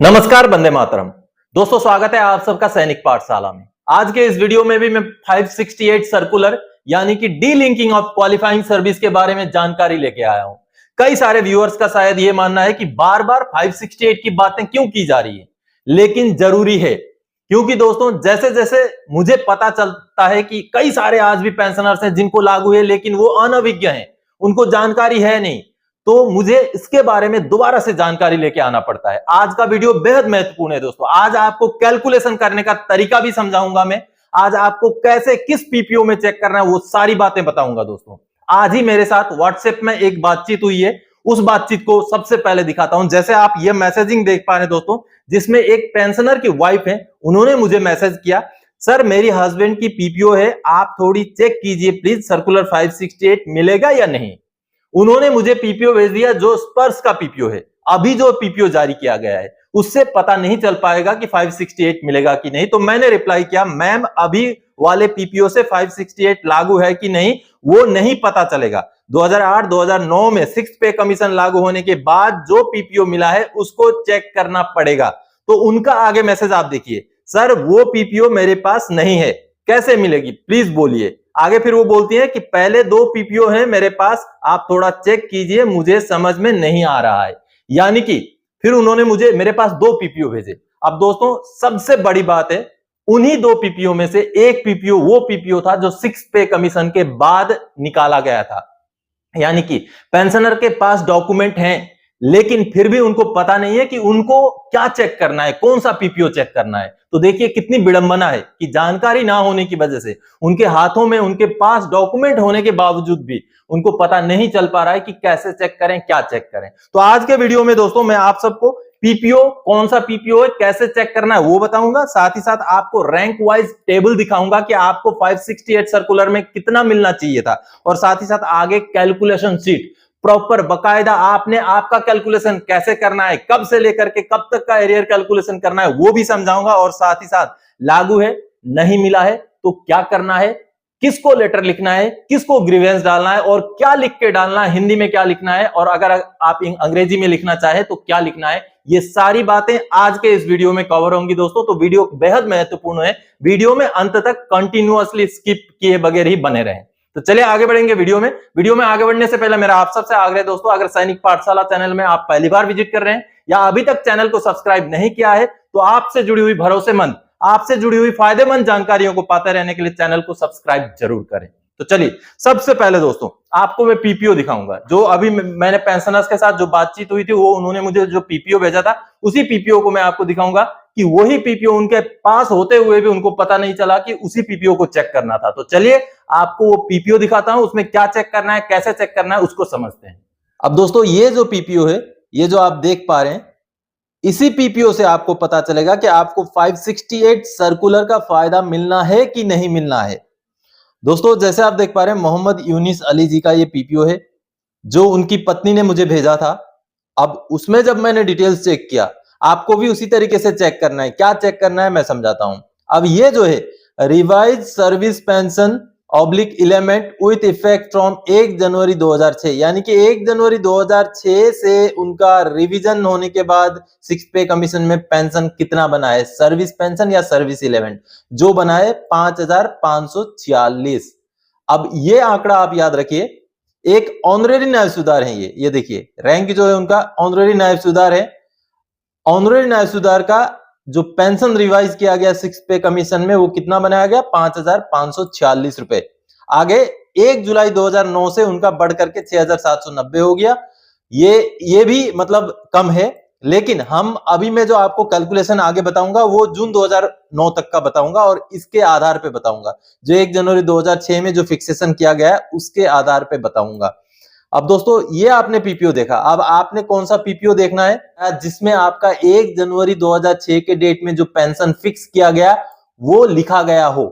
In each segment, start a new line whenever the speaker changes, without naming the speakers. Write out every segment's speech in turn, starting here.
नमस्कार, वंदे मातरम। दोस्तों, स्वागत है आप सबका सैनिक पाठशाला में। आज के इस वीडियो में भी मैं 568 सर्कुलर यानी कि D linking of qualifying service के बारे में जानकारी लेके आया हूं। कई सारे व्यूअर्स का शायद ये मानना है कि बार बार 568 की बातें क्यों की जा रही है, लेकिन जरूरी है क्योंकि दोस्तों जैसे जैसे मुझे पता चलता है कि कई सारे आज भी पेंशनर्स हैं जिनको लागू है, लेकिन वो अनभिज्ञ हैं, उनको जानकारी है नहीं, तो मुझे इसके बारे में दोबारा से जानकारी लेके आना पड़ता है। आज का वीडियो बेहद महत्वपूर्ण है दोस्तों। आज आपको कैलकुलेशन करने का तरीका भी समझाऊंगा मैं। आज आपको कैसे किस पीपीओ में चेक करना है वो सारी बातें बताऊंगा दोस्तों। आज ही मेरे साथ व्हाट्सएप में एक बातचीत हुई है, उस बातचीत को सबसे पहले दिखाता हूं। जैसे आप ये मैसेजिंग देख पा रहे हैं दोस्तों, जिसमें एक पेंशनर की वाइफ है, उन्होंने मुझे मैसेज किया, सर मेरी हस्बैंड की पीपीओ है, आप थोड़ी चेक कीजिए प्लीज, सर्कुलर 568 मिलेगा या नहीं। उन्होंने मुझे पीपीओ भेज दिया जो स्पर्श का पीपीओ है। अभी जो पीपीओ जारी किया गया है उससे पता नहीं चल पाएगा कि 568 मिलेगा कि नहीं। तो मैंने रिप्लाई किया, मैम अभी वाले पीपीओ से 568 लागू है कि नहीं वो नहीं पता चलेगा। 2008-2009 में 6th पे कमीशन लागू होने के बाद जो पीपीओ मिला है उसको चेक करना पड़ेगा। तो उनका आगे मैसेज आप देखिए, सर वो पीपीओ मेरे पास नहीं है, कैसे मिलेगी प्लीज बोलिए। आगे फिर वो बोलती है कि पहले 2 पीपीओ हैं मेरे पास, आप थोड़ा चेक कीजिए, मुझे समझ में नहीं आ रहा है। यानी कि फिर उन्होंने मुझे मेरे पास 2 पीपीओ भेजे। अब दोस्तों सबसे बड़ी बात है, उन्हीं 2 पीपीओ में से एक पीपीओ वो पीपीओ था जो 6th पे कमीशन के बाद निकाला गया था। यानी कि पेंशनर के पास डॉक्यूमेंट हैं, लेकिन फिर भी उनको पता नहीं है कि उनको क्या चेक करना है, कौन सा पीपीओ चेक करना है। तो देखिए कितनी विडंबना है कि जानकारी ना होने की वजह से उनके हाथों में उनके पास डॉक्यूमेंट होने के बावजूद भी उनको पता नहीं चल पा रहा है कि कैसे चेक करें, क्या चेक करें। तो आज के वीडियो में दोस्तों मैं आप सबको पीपीओ, कौन सा पीपीओ है, कैसे चेक करना है वो बताऊंगा। साथ ही साथ आपको रैंक वाइज टेबल दिखाऊंगा कि आपको 568 सर्कुलर में कितना मिलना चाहिए था, और साथ ही साथ आगे कैलकुलेशन शीट प्रॉपर बकायदा आपने आपका कैलकुलेशन कैसे करना है, कब से लेकर के कब तक का एरियर कैलकुलेशन करना है वो भी समझाऊंगा। और साथ ही साथ लागू है, नहीं मिला है तो क्या करना है, किसको लेटर लिखना है, किसको ग्रीवेंस डालना है और क्या लिख के डालना है, हिंदी में क्या लिखना है, और अगर आप अंग्रेजी में लिखना चाहे तो क्या लिखना है, ये सारी बातें आज के इस वीडियो में कवर होंगी दोस्तों। तो वीडियो बेहद महत्वपूर्ण है, वीडियो में अंत तक कंटिन्यूअसली स्किप किए बगैर ही बने रहें। तो चलिए आगे बढ़ेंगे वीडियो में आगे बढ़ने से पहले मेरा आप सबसे आग्रह दोस्तों, अगर सैनिक पाठशाला चैनल में आप पहली बार विजिट कर रहे हैं या अभी तक चैनल को सब्सक्राइब नहीं किया है, तो आपसे जुड़ी हुई भरोसेमंद, आपसे जुड़ी हुई फायदेमंद जानकारियों को पाते रहने के लिए चैनल को सब्सक्राइब जरूर करें। तो चलिए सबसे पहले दोस्तों आपको मैं पीपीओ दिखाऊंगा। जो अभी मैंने पेंशनर्स के साथ जो बातचीत हुई थी, वो उन्होंने मुझे जो पीपीओ भेजा था उसी पीपीओ को मैं आपको दिखाऊंगा कि वही पीपीओ उनके पास होते हुए भी उनको पता नहीं चला कि उसी पीपीओ को चेक करना था। तो चलिए आपको वो पीपीओ दिखाता हूं, उसमें क्या चेक करना है, कैसे चेक करना है उसको समझते हैं। अब दोस्तों ये जो पीपीओ है, ये जो आप देख पा रहे हैं, इसी पीपीओ से आपको पता चलेगा कि आपको 568 सर्कुलर का फायदा मिलना है कि नहीं मिलना है। दोस्तों जैसे आप देख पा रहे हैं, मोहम्मद यूनिस अली जी का ये पीपीओ है जो उनकी पत्नी ने मुझे भेजा था। अब उसमें जब मैंने डिटेल्स चेक किया, आपको भी उसी तरीके से चेक करना है। क्या चेक करना है मैं समझाता हूं। अब ये जो है revise service pension oblique element with effect from 1 जनवरी 2006, यानी कि 1 जनवरी 2006 से उनका रिवीजन होने के बाद 6th पे कमीशन में पेंशन कितना बना है, सर्विस पेंशन या सर्विस इलेमेंट, जो बना है 5546। अब ये आंकड़ा आप याद रखिए, एक ऑनरेरी नायब सुधार है ये देखिए रैंक जो है उनका ऑनरेरी नायब सुधार है। ऑनरेरी नायब सुधार का जो पेंशन रिवाइज किया गया 6th पे कमीशन में, वो कितना बनाया गया, 5546 रुपए। आगे 1 जुलाई 2009 से उनका बढ़ करके 6790 हो गया। ये भी मतलब कम है, लेकिन हम अभी मैं जो आपको कैलकुलेशन आगे बताऊंगा वो जून 2009 तक का बताऊंगा और इसके आधार पे बताऊंगा। जो 1 जनवरी 2006 में जो फिक्सेशन किया गया है उसके आधार पे बताऊंगा। अब दोस्तों ये आपने पीपीओ देखा, अब आपने कौन सा पीपीओ देखना है जिसमें आपका 1 जनवरी 2006 के डेट में जो पेंशन फिक्स किया गया वो लिखा गया हो,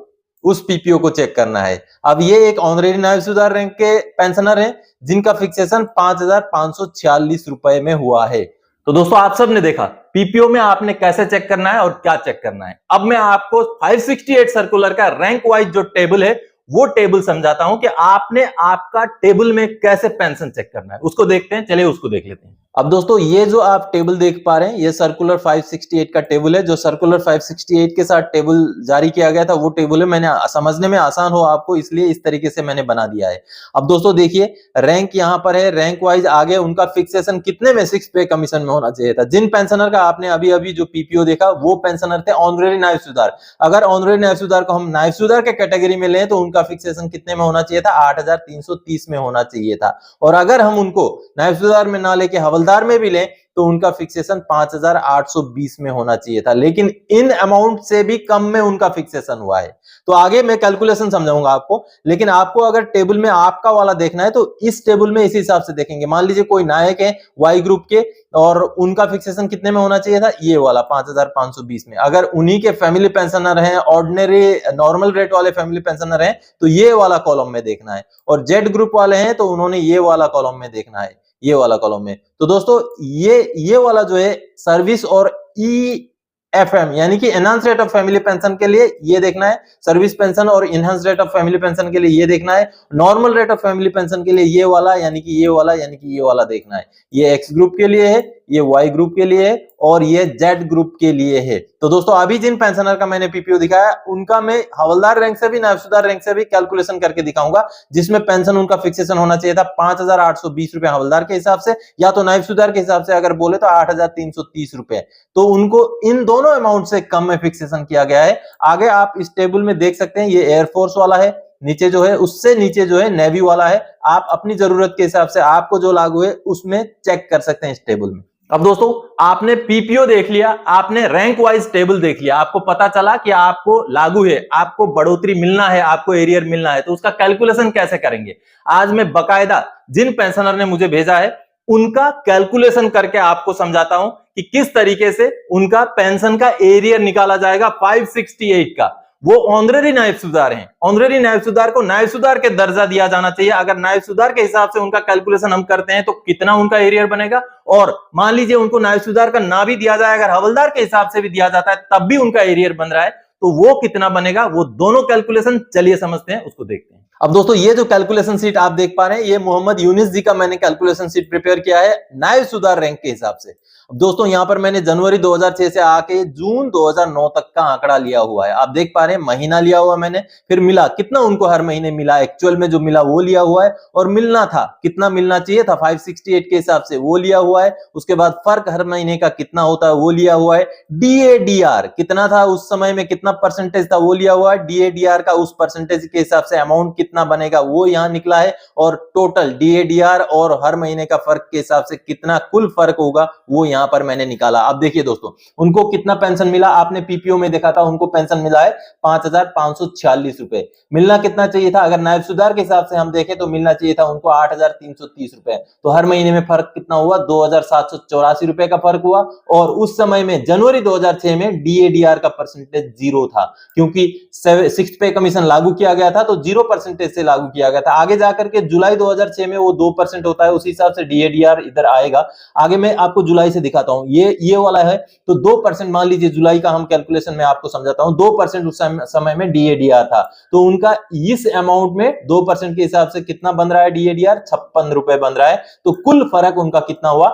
उस पीपीओ को चेक करना है। अब ये एक ऑनरेरी नायब सुधार रैंक के पेंशनर हैं जिनका फिक्सेशन 5546 रुपए में हुआ है। तो दोस्तों आप सबने देखा पीपीओ में आपने कैसे चेक करना है और क्या चेक करना है। अब मैं आपको 568 सर्कुलर का रैंक वाइज जो टेबल है वो टेबल समझाता हूं कि आपने आपका टेबल में कैसे पेंशन चेक करना है, उसको देखते हैं। चलिए उसको देख लेते हैं। अब दोस्तों ये जो आप टेबल देख पा रहे हैं ये सर्कुलर 568 का टेबल है। जो सर्कुलर 568 के साथ टेबल जारी किया गया था वो टेबल है। मैंने समझने में आसान हो आपको इसलिए इस तरीके से मैंने बना दिया है। अब दोस्तों देखिए रैंक यहाँ पर है, रैंक वाइज आगे उनका फिक्सेशन कितने में 6 पे कमीशन में होना चाहिए था। जिन पेंशनर का आपने अभी अभी जो पीपीओ देखा वो पेंशनर थे ऑनरेरी नायब सूबेदार। अगर ऑनरेरी नायब सूबेदार को हम नायब सूबेदार के कैटेगरी में लें तो उनका फिक्सेशन कितने में होना चाहिए था, 8,330 में होना चाहिए था। और अगर हम उनको नायब सूबेदार में ना लेके हवलदार में भी लें तो उनका फिक्सेशन 5,820 में होना चाहिए था, लेकिन इन अमाउंट से भी कम में उनका फिक्सेशन हुआ है। तो आगे मैं कैलकुलेशन समझाऊंगा आपको, लेकिन आपको अगर टेबल में आपका वाला देखना है तो इस टेबल में इस हिसाब से देखेंगे। मान लीजिए कोई नायक है वाई ग्रुप के और उनका फिक्सेशन कितने में होना चाहिए था, ये वाला 5,520 में। अगर उन्हीं के फैमिली पेंशनर हैं, ऑर्डिनरी नॉर्मल रेट वाले फैमिली पेंशनर हैं तो ये वाला कॉलम में देखना है, और जेड ग्रुप वाले हैं तो उन्होंने ये वाला कॉलम में देखना है, ये वाला कॉलम में। तो दोस्तों ये वाला जो है सर्विस और EFM यानी कि enhance rate of family pension के लिए ये देखना है, सर्विस पेंशन और enhance rate of family pension के लिए ये देखना है, normal rate of family pension के लिए ये वाला यानी कि ये वाला यानी कि ये वाला देखना है। ये एक्स ग्रुप के लिए है, ये वाई ग्रुप के लिए है और ये जेड ग्रुप के लिए है। तो दोस्तों अभी जिन पेंशनर का मैंने पीपीओ दिखाया उनका मैं हवलदार रैंक से भी नायब सूबेदार रैंक से भी कैलकुलेशन करके दिखाऊंगा, जिसमें पेंशन उनका फिक्सेशन होना चाहिए था 5,820 रुपए हवलदार के हिसाब से, या तो नायब सूबेदार के हिसाब से अगर बोले तो 8,330 रुपए। तो उनको इन दोनों अमाउंट से कम में फिक्सेशन किया गया है। आगे आप इस टेबल में देख सकते हैं ये एयरफोर्स वाला है, नीचे जो है उससे नीचे जो है नेवी वाला है। आप अपनी जरूरत के हिसाब से आपको जो लागू है उसमें चेक कर सकते हैं इस टेबल में। अब दोस्तों आपने पीपीओ देख लिया, आपने रैंक वाइज टेबल देख लिया, आपको पता चला कि आपको लागू है, आपको बढ़ोतरी मिलना है, आपको एरियर मिलना है, तो उसका कैलकुलेशन कैसे करेंगे। आज मैं बकायदा जिन पेंशनर ने मुझे भेजा है उनका कैलकुलेशन करके आपको समझाता हूं कि किस तरीके से उनका पेंशन का एरियर निकाला जाएगा 568 का। वो ऑनरेरी नायब सूबेदार हैं, ऑनरेरी नायब सूबेदार को नायब सूबेदार के दर्जा दिया जाना चाहिए। अगर नायब सूबेदार के हिसाब से उनका कैलकुलेशन हम करते हैं तो कितना उनका एरियर बनेगा, और मान लीजिए उनको नायब सूबेदार का ना भी दिया जाए, अगर हवलदार के हिसाब से भी दिया जाता है तब भी उनका एरियर बन रहा है, तो वो कितना बनेगा, वो दोनों कैलकुलेशन चलिए समझते हैं, उसको देखते हैं। अब दोस्तों ये जो कैलकुलेशन शीट आप देख पा रहे हैं ये मोहम्मद यूनिस जी का मैंने कैलकुलेशन शीट प्रिपेयर किया है नायब सूबेदार रैंक के हिसाब से। अब दोस्तों यहां पर मैंने जनवरी 2006 से आके जून 2009 तक का आंकड़ा लिया हुआ है। आप देख पा रहे हैं महीना लिया हुआ मैंने, फिर मिला कितना उनको हर महीने मिला, एक्चुअल में जो मिला वो लिया हुआ है, और मिलना था कितना मिलना चाहिए था 568 के हिसाब से वो लिया हुआ है। उसके बाद फर्क हर महीने का कितना होता है वो लिया हुआ है। DADR कितना था उस समय में, कितना परसेंटेज था वो लिया हुआ है। DADR का उस परसेंटेज के हिसाब से अमाउंट कितना बनेगा वो यहां निकला है, और टोटल DADR और हर महीने का फर्क के हिसाब से कितना कुल फर्क होगा वो यहां पर मैंने निकाला। अब देखिए दोस्तों उनको कितना पेंशन मिला, आपने पीपीओ में देखा था उनको पेंशन मिला है 5,546 रुपए। मिलना कितना चाहिए था, अगर नायब सूबेदार के हिसाब से हम देखें तो मिलना चाहिए था उनको 8,330 रुपए। तो हर महीने में फर्क कितना हुआ, 2,784 रुपए का फर्क हुआ। और उस समय में जनवरी 2006 में DADR का परसेंटेज 0 था, क्योंकि 6th पे कमीशन लागू किया गया था तो 0% से लागू किया गया था। आगे जाकर के जुलाई 2006 में वो 2% होता है, उसी हिसाब से DADR इधर आएगा। आगे मैं आपको जुलाई से दिखाता हूं, ये वाला है तो 2%, मान लीजिए जुलाई का हम कैलकुलेशन में आपको समझाता हूं, 2% उस समय में DADR था। तो उनका इस अमाउंट में 2% के हिसाब से कितना बन रहा है DADR, 56 रुपए बन रहा है। तो कुल फर्क उनका कितना हुआ,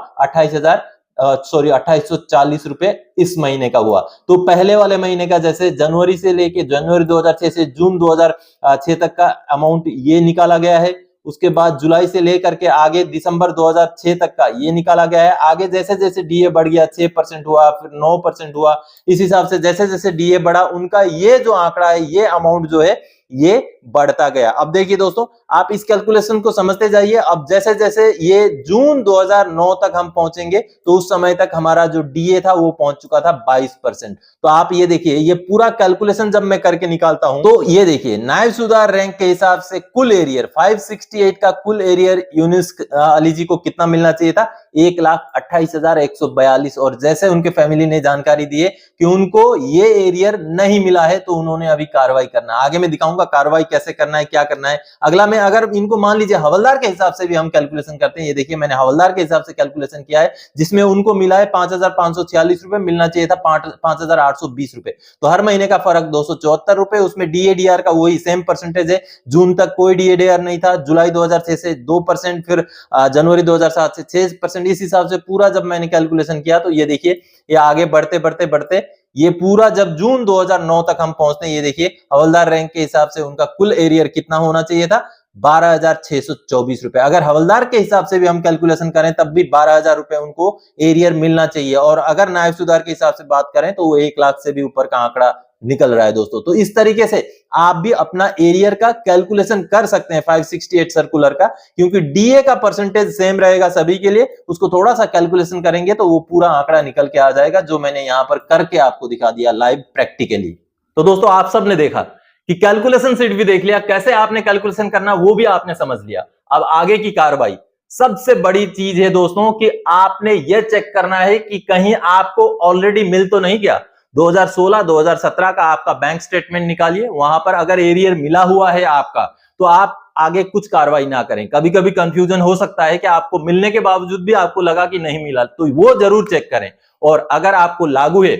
2840 रुपए इस महीने का हुआ। तो पहले वाले महीने का जैसे जनवरी से लेके जनवरी 2006 से जून 2006 तक का अमाउंट ये निकाला गया है। उसके बाद जुलाई से लेकर के आगे दिसंबर 2006 तक का ये निकाला गया है। आगे जैसे जैसे डीए बढ़ गया 6% हुआ, फिर 9% हुआ, इस हिसाब से जैसे जैसे डीए बढ़ा उनका ये जो आंकड़ा है, ये अमाउंट जो है ये बढ़ता गया। अब देखिए दोस्तों, आप इस कैलकुलेशन को समझते जाइए। अब जैसे जैसे ये जून 2009 तक हम पहुंचेंगे तो उस समय तक हमारा जो डीए था वो पहुंच चुका था 22%। तो आप ये देखिए, ये पूरा कैलकुलेशन जब मैं करके निकालता हूं तो ये देखिए नायब सूबेदार रैंक के हिसाब से कुल एरियर 568 का कुल एरियर यूनिस अली जी को कितना मिलना चाहिए था, 1,28,142। और जैसे उनके फैमिली ने जानकारी दी है कि उनको ये एरियर नहीं मिला है तो उन्होंने अभी कार्रवाई करना, आगे मैं दिखाऊंगा बताऊंगा कार्रवाई कैसे करना है, क्या करना है। अगला में अगर इनको मान लीजिए हवलदार के हिसाब से भी हम कैलकुलेशन करते हैं, ये देखिए मैंने हवलदार के हिसाब से कैलकुलेशन किया है, जिसमें उनको मिला है 5,546 रुपए, मिलना चाहिए था 5,820 रुपए। तो हर महीने का फर्क 274 रुपए। उसमें डीएडीआर का वही सेम परसेंटेज है, जून तक कोई डीएडीआर नहीं था, जुलाई 2006 से 2%, फिर जनवरी 2007 से 6%। इस हिसाब से पूरा जब मैंने कैलकुलेशन किया तो ये देखिए ये आगे बढ़ते बढ़ते बढ़ते ये पूरा जब जून 2009 तक हम पहुंचते हैं, ये देखिए हवलदार रैंक के हिसाब से उनका कुल एरियर कितना होना चाहिए था, 12,624 रुपए। अगर हवलदार के हिसाब से भी हम कैलकुलेशन करें तब भी 12,000 रुपए उनको एरियर मिलना चाहिए। और अगर नायब सूबेदार के हिसाब से बात करें तो वो 1 लाख से भी ऊपर का आंकड़ा निकल रहा है दोस्तों। तो इस तरीके से आप भी अपना एरियर का कैलकुलेशन कर सकते हैं 568 सर्कुलर का, क्योंकि डीए का परसेंटेज सेम रहेगा सभी के लिए। उसको थोड़ा सा कैलकुलेशन करेंगे तो वो पूरा आंकड़ा निकल के आ जाएगा, जो मैंने यहां पर करके आपको दिखा दिया लाइव प्रैक्टिकली। तो दोस्तों आप सबने देखा कि कैलकुलेशन शीट भी देख लिया, कैसे आपने कैलकुलेशन करना वो भी आपने समझ लिया। अब आगे की कार्रवाई सबसे बड़ी चीज है दोस्तों कि आपने यह चेक करना है कि कहीं आपको ऑलरेडी मिल तो नहीं गया। 2016-2017 का आपका बैंक स्टेटमेंट निकालिए, वहां पर अगर एरियर मिला हुआ है आपका तो आप आगे कुछ कार्रवाई ना करें। कभी कभी कंफ्यूजन हो सकता है कि आपको मिलने के बावजूद भी आपको लगा कि नहीं मिला, तो वो जरूर चेक करें। और अगर आपको लागू है,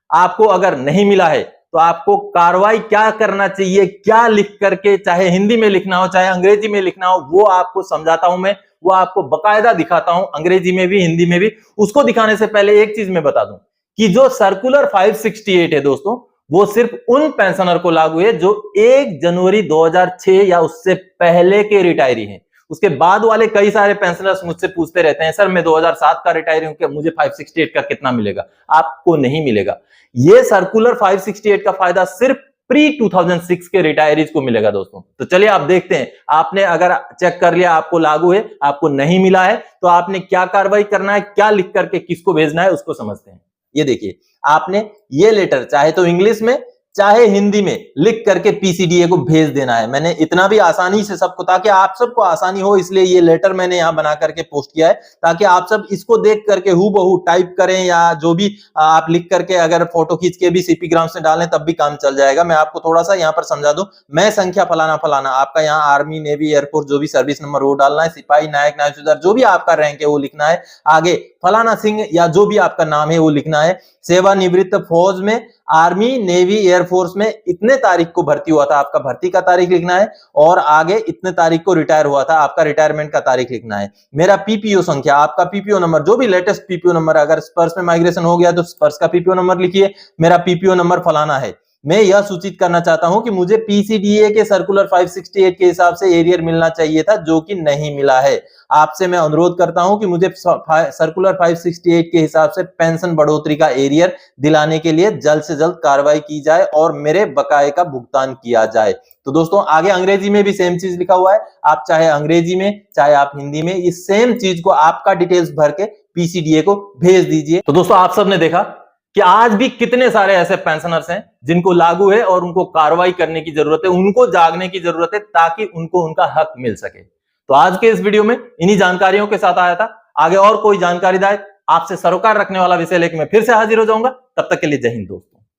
आपको अगर नहीं मिला है, तो आपको कार्रवाई क्या करना चाहिए, क्या लिख करके, चाहे हिंदी में लिखना हो चाहे अंग्रेजी में लिखना हो, वो आपको समझाता हूं मैं, वो आपको बकायदा दिखाता हूं, अंग्रेजी में भी हिंदी में भी। उसको दिखाने से पहले एक चीज मैं बता दूं कि जो सर्कुलर 568 है दोस्तों, वो सिर्फ उन पेंशनर को लागू है जो 1 जनवरी 2006 या उससे पहले के रिटायरी हैं। उसके बाद वाले कई सारे पेंशनर्स मुझसे पूछते रहते हैं, सर मैं 2007 का रिटायरी हूं, कि मुझे 568 का कितना मिलेगा? आपको नहीं मिलेगा। ये सर्कुलर 568 का फायदा सिर्फ प्री 2006 के रिटायरीज को मिलेगा दोस्तों। तो चलिए आप देखते हैं, आपने अगर चेक कर लिया आपको लागू है, आपको नहीं मिला है, तो आपने क्या कार्रवाई करना है, क्या लिख करके किसको भेजना है, उसको समझते हैं। ये देखिए, आपने ये लेटर चाहे तो इंग्लिश में चाहे हिंदी में लिख करके पीसीडीए को भेज देना है। मैंने इतना भी आसानी से सबको, ताकि आप सबको आसानी हो, इसलिए ये लेटर मैंने यहां बना करके पोस्ट किया है, ताकि आप सब इसको देख करके हूबहू टाइप करें या जो भी आप लिख करके अगर फोटो खींच के भी सीपी ग्राम्स में डालें तब भी काम चल जाएगा। मैं आपको थोड़ा सा यहां पर समझा दूं, मैं संख्या फलाना फलाना, आपका यहाँ आर्मी नेवी एयरफोर्स जो भी सर्विस नंबर वो डालना है, सिपाही नायक नायब सूबेदार जो भी आपका रैंक है वो लिखना है, आगे फलाना सिंह या जो भी आपका नाम है वो लिखना है, सेवानिवृत्त फौज में आर्मी नेवी एयरफोर्स में इतने तारीख को भर्ती हुआ था, आपका भर्ती का तारीख लिखना है, और आगे इतने तारीख को रिटायर हुआ था, आपका रिटायरमेंट का तारीख लिखना है। मेरा पीपीओ संख्या, आपका पीपीओ नंबर, जो भी लेटेस्ट पीपीओ नंबर, अगर स्पर्श में माइग्रेशन हो गया तो स्पर्श का पीपीओ नंबर लिखिए, मेरा पीपीओ नंबर फलाना है। मैं यह सूचित करना चाहता हूं कि मुझे पीसीडीए के सर्कुलर 568 के हिसाब से एरियर मिलना चाहिए था, जो कि नहीं मिला है। आपसे मैं अनुरोध करता हूं कि मुझे सर्कुलर 568 के हिसाब से पेंशन बढ़ोतरी का एरियर दिलाने के लिए जल्द से जल्द कार्रवाई की जाए और मेरे बकाये का भुगतान किया जाए। तो दोस्तों आगे अंग्रेजी में भी सेम चीज लिखा हुआ है, आप चाहे अंग्रेजी में चाहे आप हिंदी में इस सेम चीज को आपका डिटेल्स भर के पीसीडीए को भेज दीजिए। तो दोस्तों आप सबने देखा कि आज भी कितने सारे ऐसे पेंशनर्स हैं जिनको लागू है और उनको कार्रवाई करने की जरूरत है, उनको जागने की जरूरत है, ताकि उनको उनका हक मिल सके। तो आज के इस वीडियो में इन्हीं जानकारियों के साथ आया था। आगे और कोई जानकारीदायक आपसे सरोकार रखने वाला विषय लेकर मैं फिर से हाजिर हो जाऊंगा। तब तक के लिए जय हिंद दोस्तों।